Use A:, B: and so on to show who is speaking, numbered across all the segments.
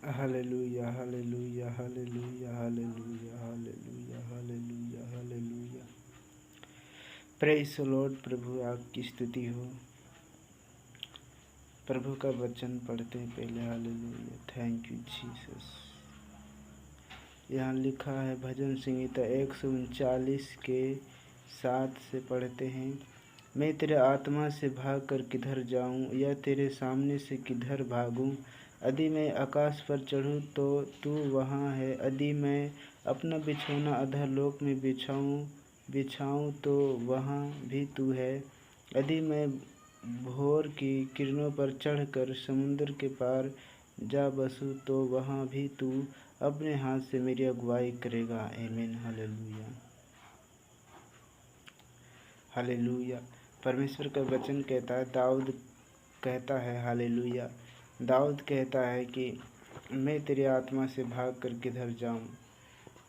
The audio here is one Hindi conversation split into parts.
A: Hallelujah hallelujah hallelujah hallelujah hallelujah hallelujah hallelujah. Praise the Lord. प्रभु आपकी स्तुति हो। प्रभु का वचन पढ़ते हैं पहले। Hallelujah, thank you Jesus. यहाँ लिखा है भजन संहिता 139 के 7 से पढ़ते हैं। मैं तेरे आत्मा से भाग कर किधर जाऊँ, या तेरे सामने से किधर भागूँ। यदि मैं आकाश पर चढ़ूँ तो तू वहाँ है, यदि मैं अपना बिछौना अधोलोक में बिछाऊँ तो वहाँ भी तू है। यदि मैं भोर की किरणों पर चढ़कर समुद्र के पार जा बसूँ तो वहाँ भी तू अपने हाथ से मेरी अगुवाई करेगा। आमीन। Hallelujah hallelujah. परमेश्वर का वचन कहता है, दाऊद कहता है, हालेलुया, दाऊद कहता है कि मैं तेरी आत्मा से भाग कर किधर जाऊँ।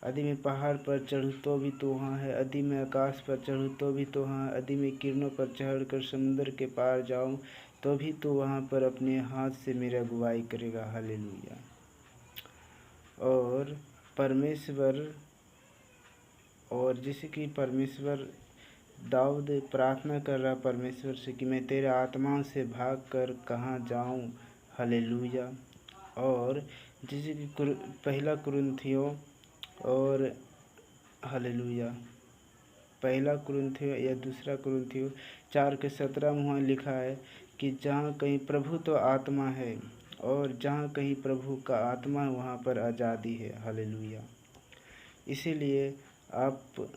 A: यदि मैं पहाड़ पर चढ़ूँ तो भी तो वहाँ है, यदि मैं आकाश पर चढ़ूँ तो भी तो वहाँ, यदि मैं किरणों पर चढ़कर समुद्र के पार जाऊँ तो भी तो वहाँ पर अपने हाथ से मेरी अगुवाई करेगा। हालेलुया। और परमेश्वर, और जैसे कि परमेश्वर, दाऊद प्रार्थना कर रहा परमेश्वर से कि मैं तेरे आत्मा से भाग कर कहाँ जाऊँ। हालेलुया। और जैसे कि पहला कुरिन्थियों और हालेलुया, पहला कुरिन्थियों या दूसरा कुरिन्थियों 4:17 में वहाँ लिखा है कि जहाँ कहीं प्रभु तो आत्मा है, और जहाँ कहीं प्रभु का आत्मा है वहाँ पर आज़ादी है। हालेलुया। इसीलिए आप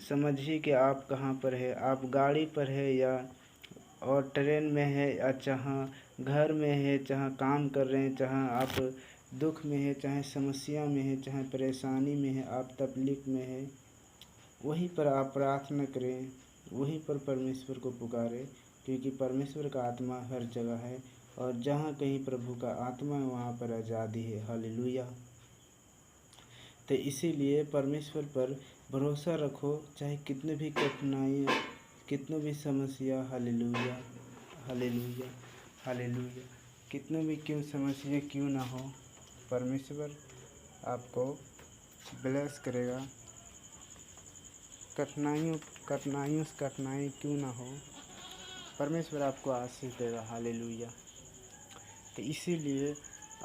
A: समझिए कि आप कहाँ पर है। आप गाड़ी पर है या और ट्रेन में है, या जहाँ घर में है, जहाँ काम कर रहे हैं, जहाँ आप दुख में है, चाहे समस्या में है, चाहे परेशानी में है, आप तकलीफ में है, वहीं पर आप प्रार्थना करें, वहीं पर परमेश्वर को पुकारें, क्योंकि परमेश्वर का आत्मा हर जगह है, और जहाँ कहीं प्रभु का आत्मा है वहाँ पर आज़ादी है। हालेलुया। तो इसीलिए परमेश्वर पर भरोसा रखो, चाहे कितने भी कठिनाइयाँ, कितने भी समस्या, हालेलुया हालेलुया हालेलुया, कितने भी क्यों समस्या क्यों ना हो, परमेश्वर आपको ब्लेस करेगा। कठिनाइयों से कठिनाई क्यों ना हो, परमेश्वर आपको आशीष देगा। हालेलुया। तो इसीलिए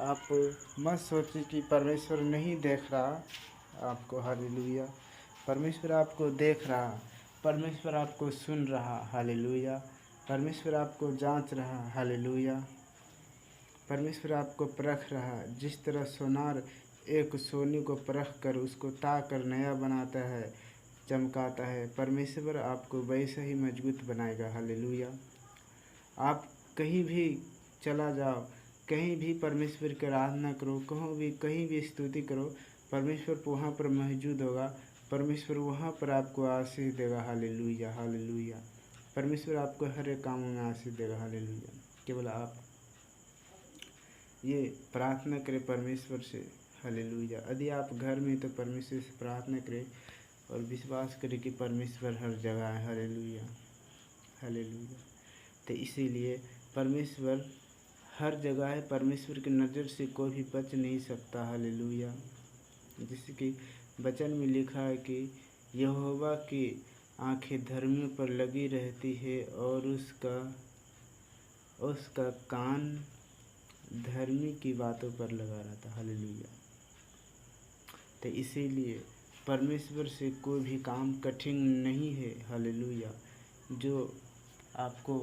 A: आप मत सोचिए कि परमेश्वर नहीं देख रहा आपको। हालेलुया। परमेश्वर आपको देख रहा, परमेश्वर आपको सुन रहा। हालेलुया। परमेश्वर आपको जांच रहा। हालेलुया। परमेश्वर आपको परख रहा। जिस तरह सोनार एक सोने को परख कर उसको ताक कर नया बनाता है, चमकाता है, परमेश्वर आपको वैसे ही मजबूत बनाएगा। हालेलुया। आप कहीं भी चला जाओ, कहीं भी परमेश्वर की आराधना करो, कहीं भी स्तुति करो, परमेश्वर वहाँ पर मौजूद होगा। परमेश्वर वहाँ पर आपको आशीष देगा। Hallelujah hallelujah. परमेश्वर आपको हर एक काम में आशीष देगा। हालेलुया। केवल आप ये प्रार्थना करें परमेश्वर से। हालेलुया। यदि आप घर में तो परमेश्वर से प्रार्थना करें और विश्वास करें कि परमेश्वर हर जगह है। Hallelujah hallelujah. तो इसीलिए परमेश्वर हर जगह है। परमेश्वर की नज़र से कोई भी बच नहीं सकता। हालेलुया। जैसे कि वचन में लिखा है कि यहोवा की आंखें धर्मियों पर लगी रहती है, और उसका कान धर्मी की बातों पर लगा रहता। हालेलुया। तो इसीलिए परमेश्वर से कोई भी काम कठिन नहीं है। हालेलुया। जो आपको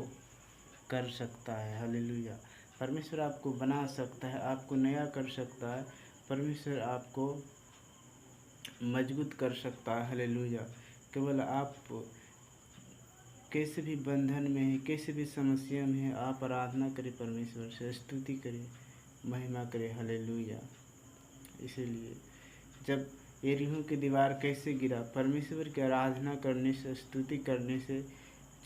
A: कर सकता है। हालेलुया। परमेश्वर आपको बना सकता है, आपको नया कर सकता है, परमेश्वर आपको मजबूत कर सकता है। हालेलुया। केवल आप कैसे भी बंधन में है, कैसे भी समस्या में है, आप आराधना करें, परमेश्वर से स्तुति करें, महिमा करें। हालेलुया। इसीलिए जब यरीहो की दीवार कैसे गिरा, परमेश्वर की आराधना करने से, स्तुति करने से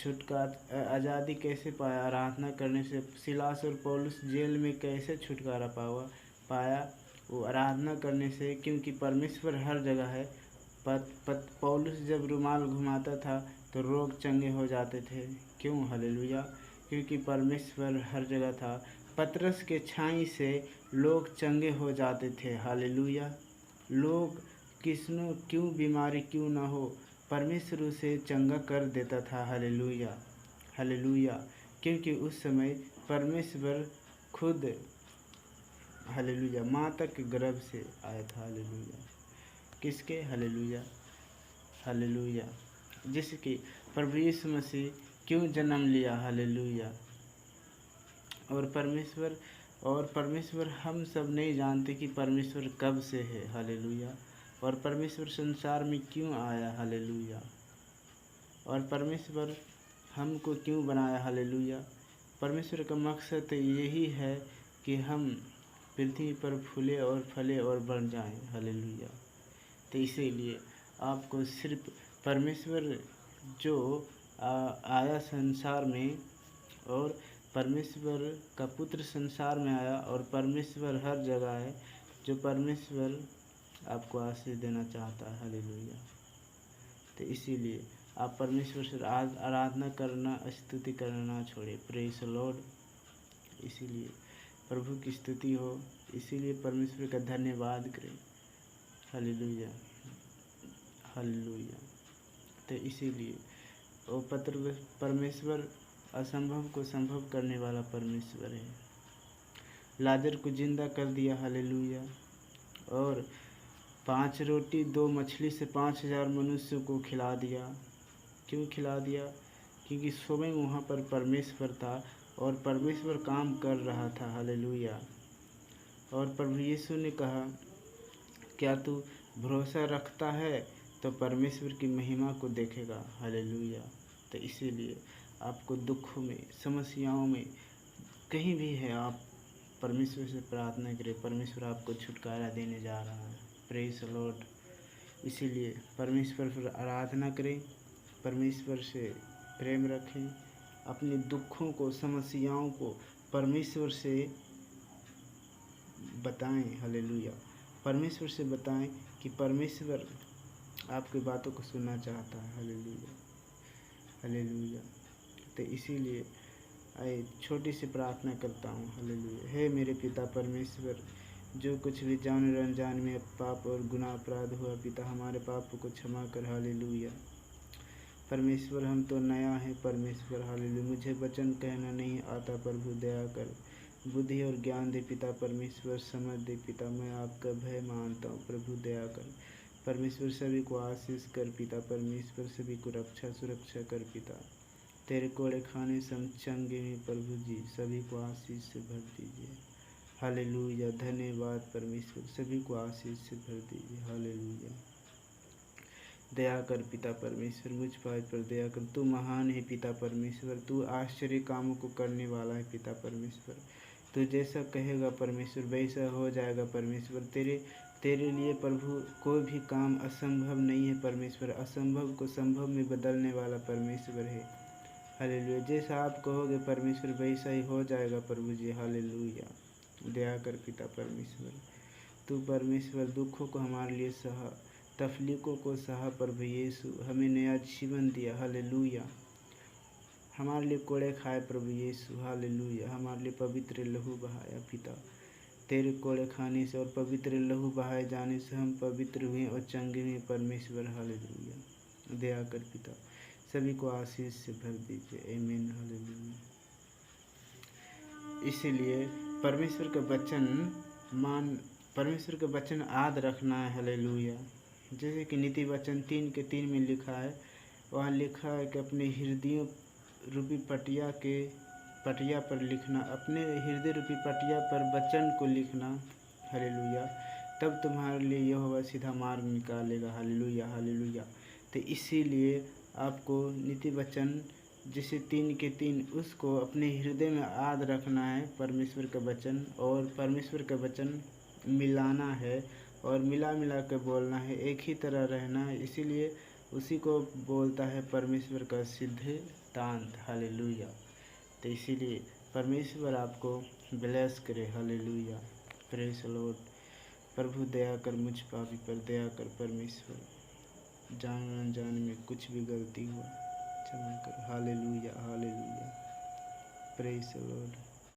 A: आज़ादी कैसे पाया, आराधना करने से। सिलास और पौलुस जेल में कैसे छुटकारा पाया, वो आराधना करने से, क्योंकि परमेश्वर हर जगह है। पौलुस जब रुमाल घुमाता था तो रोग चंगे हो जाते थे। क्यों? हालेलुया। क्योंकि परमेश्वर हर जगह था। पतरस के छाई से लोग चंगे हो जाते थे। हालेलुया। लोग किसनो क्यों बीमारी क्यों ना हो, परमेश्वर उसे चंगा कर देता था। Hallelujah, hallelujah. क्योंकि उस समय परमेश्वर खुद, हालेलुया, माता के गर्भ से आया था। हालेलुया। किसके? Hallelujah, hallelujah. जिसकी प्रभु यीशु मसीह क्यों जन्म लिया। हालेलुया। और परमेश्वर हम सब नहीं जानते कि परमेश्वर कब से है। हालेलुया। और परमेश्वर संसार में क्यों आया। हालेलुया। और परमेश्वर हमको क्यों बनाया। हालेलुया। परमेश्वर का मकसद यही है कि हम पृथ्वी पर फूले और फले और बढ़ जाएं। हालेलुया। तो इसीलिए आपको सिर्फ परमेश्वर जो आया संसार में, और परमेश्वर का पुत्र संसार में आया, और परमेश्वर हर जगह है, जो परमेश्वर आपको आशीष देना चाहता है। हालेलुया। तो इसीलिए आप परमेश्वर से आराधना करना, स्तुति करना ना छोड़े। Praise the Lord. इसीलिए प्रभु की स्तुति हो, इसीलिए परमेश्वर का धन्यवाद करें। Hallelujah, hallelujah. तो इसीलिए वो परमेश्वर असंभव को संभव करने वाला परमेश्वर है। लाजर को जिंदा कर दिया। हालेलुया। और 5 रोटी 2 मछली से 5000 मनुष्यों को खिला दिया। क्यों खिला दिया? क्योंकि स्वयं वहाँ पर परमेश्वर था और परमेश्वर काम कर रहा था। हालेलुया। और प्रभु यीशु ने कहा, क्या तू भरोसा रखता है तो परमेश्वर की महिमा को देखेगा। हालेलुया। तो इसीलिए आपको दुखों में, समस्याओं में, कहीं भी है, आप परमेश्वर से प्रार्थना करें। परमेश्वर आपको छुटकारा देने जा रहा है। Praise the Lord. इसीलिए परमेश्वर पर आराधना करें, परमेश्वर से प्रेम रखें, अपने दुखों को, समस्याओं को परमेश्वर से बताएं। हालेलुया। परमेश्वर से बताएं कि परमेश्वर आपकी बातों को सुनना चाहता है। Hallelujah, hallelujah. तो इसीलिए आए छोटी सी प्रार्थना करता हूँ। हालेलुया। हे मेरे पिता परमेश्वर, जो कुछ भी जान और अनजान में पाप और गुनाह अपराध हुआ, पिता हमारे पापों को क्षमा कर। हालेलुया। परमेश्वर हम तो नया है परमेश्वर। हालेलुया। मुझे वचन कहना नहीं आता, प्रभु दया कर, बुद्धि और ज्ञान दे पिता परमेश्वर, समझ दे पिता। मैं आपका भय मानता हूँ, प्रभु दया कर परमेश्वर। सभी को आशीष कर पिता परमेश्वर, सभी को रक्षा सुरक्षा कर पिता। तेरे कोड़े खाने से हम चंगे हैं प्रभु जी, सभी को आशीष से भर दीजिए। हालेलुया। धन्यवाद परमेश्वर, सभी को आशीष से भर दीजिए। हालेलुया। दया कर पिता परमेश्वर, मुझ पर दया कर। तू महान है पिता परमेश्वर, तू आश्चर्य कामों को करने वाला है पिता परमेश्वर। तू जैसा कहेगा परमेश्वर वैसा हो जाएगा परमेश्वर। तेरे लिए प्रभु कोई भी काम असंभव नहीं है परमेश्वर। असंभव को संभव में बदलने वाला परमेश्वर है। हालेलुया। जैसा आप कहोगे परमेश्वर वैसा ही हो जाएगा प्रभु जी। हालेलुया। दया कर पिता परमेश्वर। तू परमेश्वर दुखों को हमारे लिए सहा, तकलीफों को सहा प्रभु यीशु, हमें नया जीवन दिया। हालेलुया। हमारे लिए कोड़े खाए प्रभु यीशु। हालेलुया। हमारे लिए पवित्र लहू बहाया पिता। तेरे कोड़े खाने से और पवित्र लहू बहाए जाने से हम पवित्र हुए और चंगे हुए परमेश्वर। हालेलुया। दया कर पिता, सभी को आशीष से भर दीजिए। आमीन। हालेलुया। इसीलिए परमेश्वर का वचन आद रखना है। हालेलुया। जैसे कि नीति वचन 3:3 में लिखा है, वहाँ लिखा है कि अपने हृदय रूपी पटिया पर लिखना, अपने हृदय रूपी पटिया पर वचन को लिखना। हालेलुया। तब तुम्हारे लिए यहोवा सीधा मार्ग निकालेगा। Hallelujah, hallelujah. तो इसीलिए आपको नीति वचन जैसे 3:3 उसको अपने हृदय में आद रखना है, परमेश्वर का वचन, और परमेश्वर का वचन मिलाना है और मिला कर बोलना है, एक ही तरह रहना है। इसीलिए उसी को बोलता है परमेश्वर का सिद्धांत। हालेलुया। तो इसीलिए परमेश्वर आपको ब्लेस करे। हालेलुया। Praise the Lord. प्रभु दया कर, मुझ पापी पर दया कर परमेश्वर। जान अनजान में कुछ भी गलती हुआ क्षमा कर। Hallelujah, hallelujah. Praise the Lord.